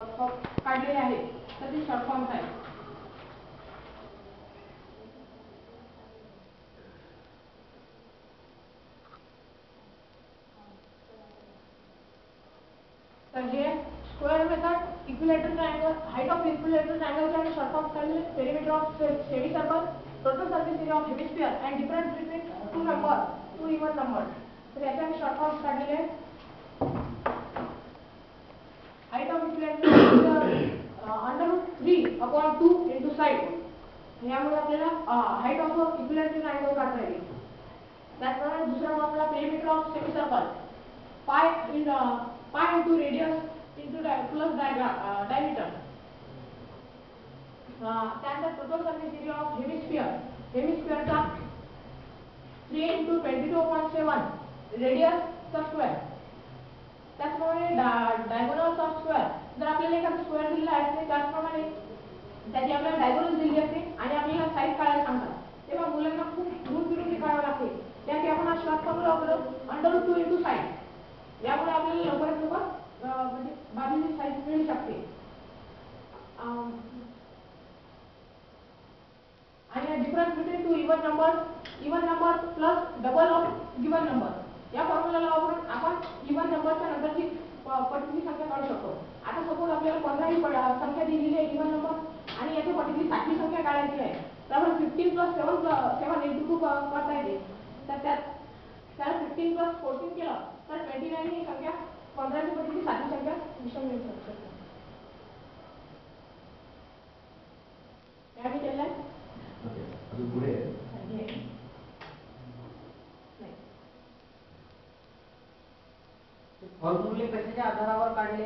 काढलेले आहे तर ते शॉर्ट फॉर्म्स आहेत. तर हे square method, equilateral triangle, height of equilateral triangle आणि शॉर्ट फॉर्म्स काढले, perimeter of semi circle, total surface area of hemisphere and difference between two even number. तर याचे आम्ही शॉर्ट फॉर्म्स काढलेले आहेत. Height of equilateral √3/2 into side. यामुळे आपल्याला height of equilateral triangle काढता येईल. त्याचप्रमाणे दुसरा formula perimeter of semi circle, pi into radius into plus diameter. त्यानंतर टोटल सरफेस एरिया ऑफ हेमिस्फियरचा 3 इंटू 22.7 रेडियसचा स्क्वेअर. त्याचप्रमाणे डायगोनल्स ऑफ स्क्वेअर. जर आपल्याला एखादा स्क्वेअर दिलेला आहे त्याचप्रमाणे त्याची आपल्याला डायगोनल दिली असते आणि आपल्याला साईज काढायला सांगतात, तेव्हा मुलांना खूप दूर फिरून ते काढावं लागते. त्यासाठी आपण हा शॉर्ट फॉर्म्युला वापरतो √2 इंटू साईड. यामुळे आपल्याला लवकरात लवकर म्हणजे बाजूची साईज मिळू शकते. आणि difference between two even number plus double of given number. या फॉर्म्युलाला वापरून आपण इव्हन नंबरच्या नंतरची पटीची संख्या काढू शकतो. आता सपोज आपल्याला 15 ही संख्या दिलेली आहे इव्हन नंबर आणि याच्या पटीची 7वी संख्या काढायची आहे. तर आपण 15 + 7 इंटू 2 करता येते. तर त्याला 15 + 14 केलं तर 29 ही संख्या 15च्या पटीची 7वी संख्या मिळू शकते. यावी केलं आहे पुढे फॉर्म्युले कशाच्या आधारावर काढले?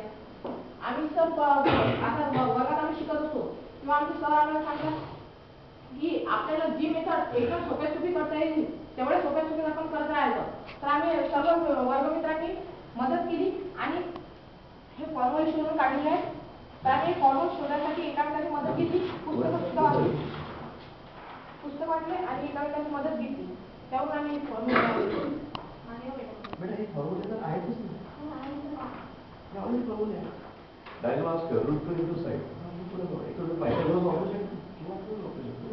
आम्ही सर आता वर्गात आम्ही शिकत असतो किंवा आमचे सर आम्हाला सांगतात की आपल्याला जी मेथड एकदम सोप्या करता येईल तेवढ्या सोप्या आपण करत राहायचं. तर आम्ही सर्व वर्गमित्रांनी मदत केली आणि हे फॉर्म्युले शोधून काढलेले आहेत. तर आम्ही फॉर्म्युले शोधण्यासाठी एकामेकांची मदत घेतली, पुस्तक वाचले आणि एकामेकांची मदत घेतली. त्यावरून आम्ही फॉर्म्युले डायगोनल स्क्वेअर √2 इंटू साइड. पुढे पायथागोरस वापरू शकतो किंवा वापरू शकतो.